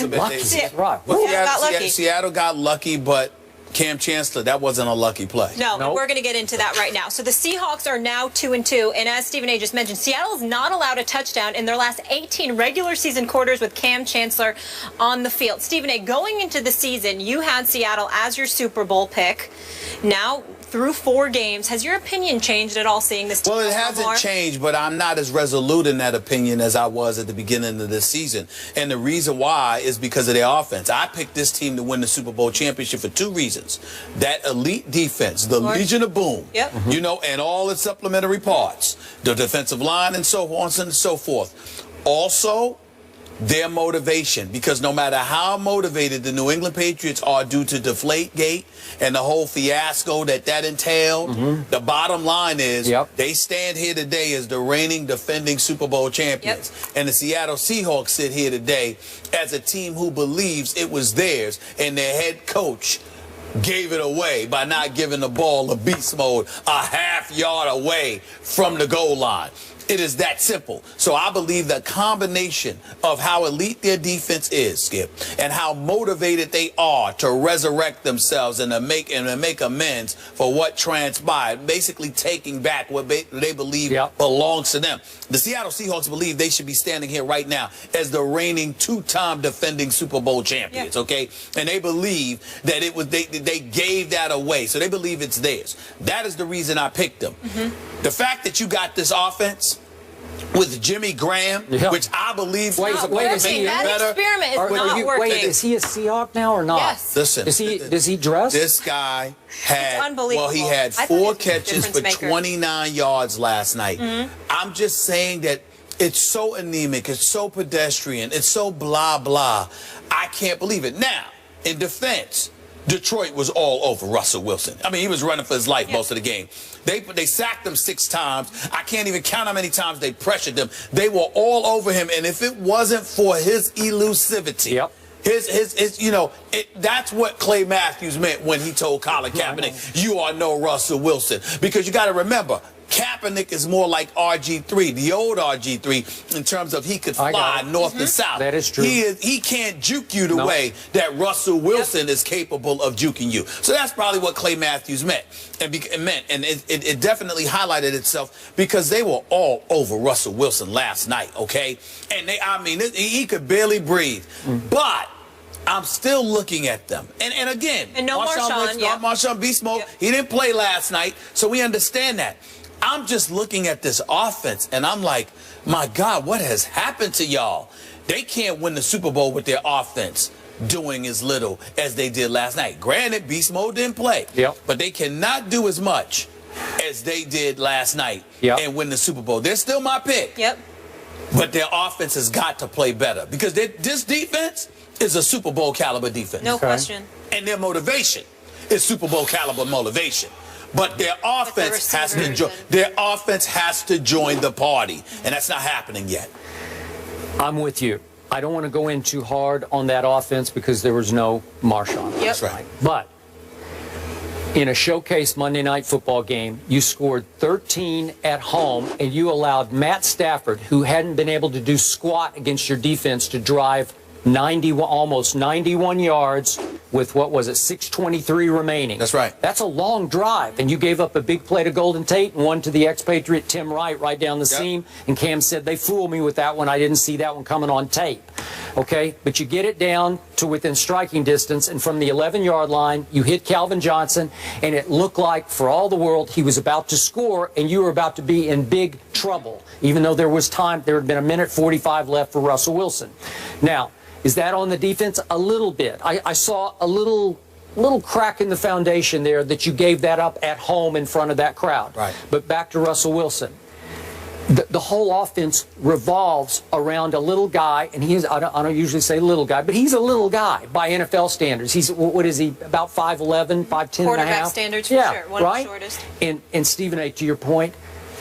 bit. Right. Seattle got lucky, but Cam Chancellor, that wasn't a lucky play. No, nope. We're going to get into that right now. So the Seahawks are now 2-2, and as Stephen A. just mentioned, Seattle is not allowed a touchdown in their last 18 regular season quarters with Cam Chancellor on the field. Stephen A., going into the season, you had Seattle as your Super Bowl pick. Now, through 4 games, has your opinion changed at all seeing this team? Well, it hasn't changed, but I'm not as resolute in that opinion as I was at the beginning of this season. And the reason why is because of their offense. I picked this team to win the Super Bowl championship for 2 reasons. That elite defense, the Legion of Boom, you know, and all its supplementary parts, the defensive line and so on and so forth. Also, their motivation, because no matter how motivated the New England Patriots are due to Deflategate and the whole fiasco that entailed, the bottom line is they stand here today as the reigning defending Super Bowl champions. And the Seattle Seahawks sit here today as a team who believes it was theirs, and their head coach gave it away by not giving the ball a beast mode a half yard away from the goal line. It is that simple. So I believe the combination of how elite their defense is, Skip, and how motivated they are to resurrect themselves and to make amends for what transpired, basically taking back what they believe belongs to them. The Seattle Seahawks believe they should be standing here right now as the reigning 2-time defending Super Bowl champions, okay? And they believe that it was they gave that away. So they believe it's theirs. That is the reason I picked them. The fact that you got this offense with Jimmy Graham, which I believe is better. Experiment is not working. Wait, is he a Seahawk now or not? Yes. Listen, does he dress? This guy had, well, he had 4 catches for 29 yards last night. I'm just saying that it's so anemic, it's so pedestrian, it's so blah, blah. I can't believe it. Now, in defense, Detroit was all over Russell Wilson. I mean, he was running for his life most of the game. They sacked him 6 times. I can't even count how many times they pressured him. They were all over him, and if it wasn't for his elusivity, that's what Clay Matthews meant when he told Colin Kaepernick, "You are no Russell Wilson," because you got to remember, Kaepernick is more like RG3, the old RG3, in terms of he could fly north to south. That is true. He can't juke you the way that Russell Wilson is capable of juking you. So that's probably what Clay Matthews meant. And it definitely highlighted itself because they were all over Russell Wilson last night, okay? And he could barely breathe. But I'm still looking at them. And again, no Marshawn Beast Mode, he didn't play last night, so we understand that. I'm just looking at this offense, and I'm like, my God, what has happened to y'all? They can't win the Super Bowl with their offense doing as little as they did last night. Granted, Beast Mode didn't play, but they cannot do as much as they did last night and win the Super Bowl. They're still my pick. But their offense has got to play better because this defense is a Super Bowl caliber defense. No question. And their motivation is Super Bowl caliber motivation. But their offense has to join the party, and that's not happening yet. I'm with you. I don't want to go in too hard on that offense because there was no Marshawn. That's right. But in a showcase Monday Night Football game, you scored 13 at home, and you allowed Matt Stafford, who hadn't been able to do squat against your defense, to drive almost 91 yards with, what was it, 6:23 remaining. That's right. That's a long drive, and you gave up a big play to Golden Tate and one to the expatriate Tim Wright right down the seam, and Cam said, they fooled me with that one. I didn't see that one coming on tape. Okay, but you get it down to within striking distance, and from the 11-yard line, you hit Calvin Johnson, and it looked like, for all the world, he was about to score, and you were about to be in big trouble, even though there was time. There had been 1:45 left for Russell Wilson. Now, is that on the defense? A little bit. I saw a little crack in the foundation there that you gave that up at home in front of that crowd. Right. But back to Russell Wilson. The whole offense revolves around a little guy, and he is, I don't usually say little guy, but he's a little guy by NFL standards. He's, what is he, about 5'11", 5'10 and a half? Quarterback standards, for sure. One of the shortest. And Stephen A., to your point,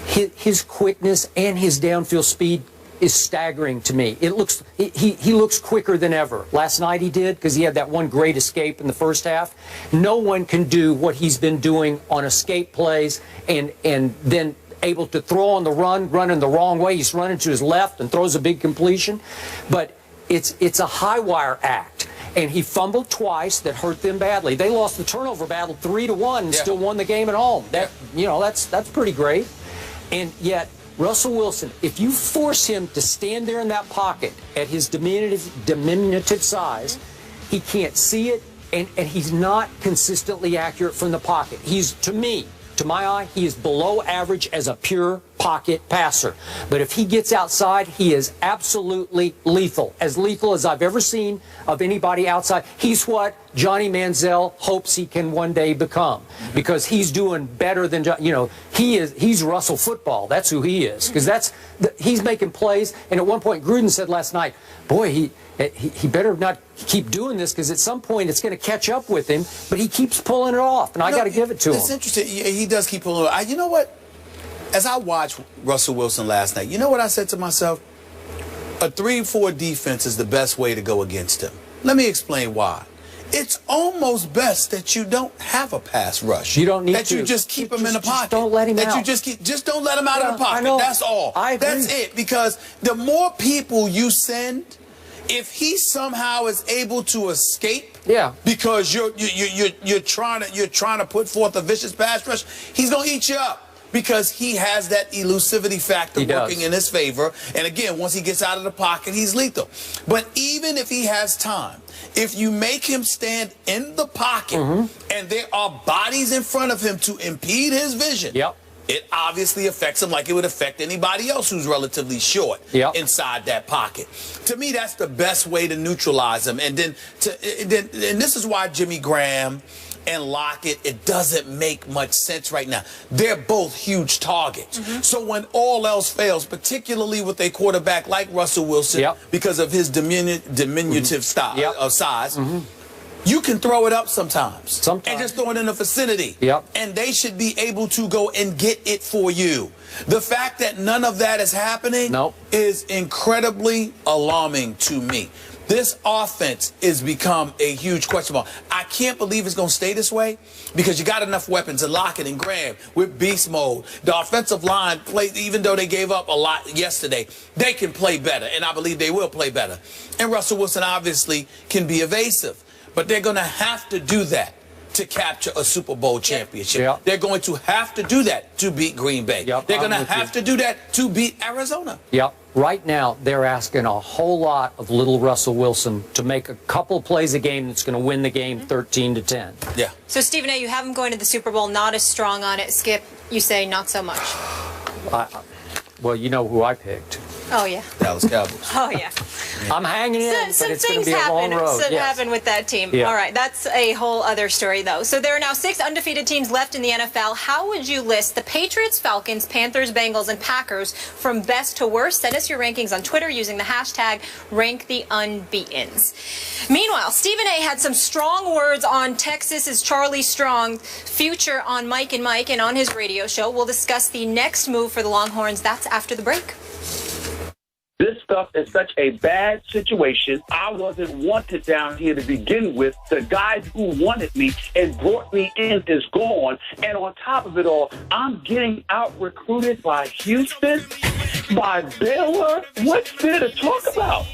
his quickness and his downfield speed is staggering to me. It looks he looks quicker than ever. Last night he did, because he had that one great escape in the first half. No one can do what he's been doing on escape plays and then able to throw on the run, running the wrong way. He's running to his left and throws a big completion. But it's a high wire act. And he fumbled twice that hurt them badly. They lost the turnover battle 3-1 and still won the game at home. That's pretty great. And yet, Russell Wilson, if you force him to stand there in that pocket at his diminutive size, he can't see it, and he's not consistently accurate from the pocket. He's, to me, to my eye, he is below average as a pure pocket passer. But if he gets outside, he is absolutely lethal as I've ever seen of anybody outside. He's what Johnny Manziel hopes he can one day become, because he's doing better than, he's Russell football. That's who he is, because he's making plays. And at one point, Gruden said last night, boy, he better not keep doing this, because at some point it's going to catch up with him, but he keeps pulling it off, and I got to give it to him. It's interesting. He does keep pulling it off. You know what? As I watched Russell Wilson last night, you know what I said to myself? A 3-4 defense is the best way to go against him. Let me explain why. It's almost best that you don't have a pass rush. You don't need that to. You just keep him in the pocket. Just don't let him out. You just don't let him out of the pocket. I know. That's all. I agree. That's it. Because the more people you send, if he somehow is able to escape, because you're trying to put forth a vicious pass rush, he's gonna eat you up. Because he has that elusivity factor working in his favor. And again, once he gets out of the pocket, he's lethal. But even if he has time, if you make him stand in the pocket and there are bodies in front of him to impede his vision, it obviously affects him like it would affect anybody else who's relatively short inside that pocket. To me, that's the best way to neutralize him. And then this is why Jimmy Graham and Lockett, it doesn't make much sense right now. They're both huge targets. So when all else fails, particularly with a quarterback like Russell Wilson, because of his diminutive size, you can throw it up sometimes. And just throw it in the vicinity. And they should be able to go and get it for you. The fact that none of that is happening is incredibly alarming to me. This offense has become a huge question mark. I can't believe it's going to stay this way, because you got enough weapons in Lockett and Graham with beast mode. The offensive line plays, even though they gave up a lot yesterday, they can play better, and I believe they will play better. And Russell Wilson obviously can be evasive, but they're going to have to do that to capture a Super Bowl championship. They're going to have to do that to beat Green Bay. They're going to have to do that to beat Arizona. Right now, they're asking a whole lot of little Russell Wilson to make a couple plays a game that's going to win the game 13-10. So, Stephen A., you have him going to the Super Bowl, not as strong on it. Skip, you say not so much. Well, you know who I picked. Oh, yeah. Dallas Cowboys. Oh, yeah. I'm hanging in, but it's going to be a long road. Some happen with that team. All right, that's a whole other story, though. So there are now 6 undefeated teams left in the NFL. How would you list the Patriots, Falcons, Panthers, Bengals, and Packers from best to worst? Send us your rankings on Twitter using the hashtag #RankTheUnbeatens. Meanwhile, Stephen A. had some strong words on Texas's Charlie Strong's future on Mike and Mike and on his radio show. We'll discuss the next move for the Longhorns. That's after the break. This stuff is such a bad situation. I wasn't wanted down here to begin with. The guys who wanted me and brought me in is gone. And on top of it all, I'm getting out-recruited by Houston, by Baylor. What's there to talk about?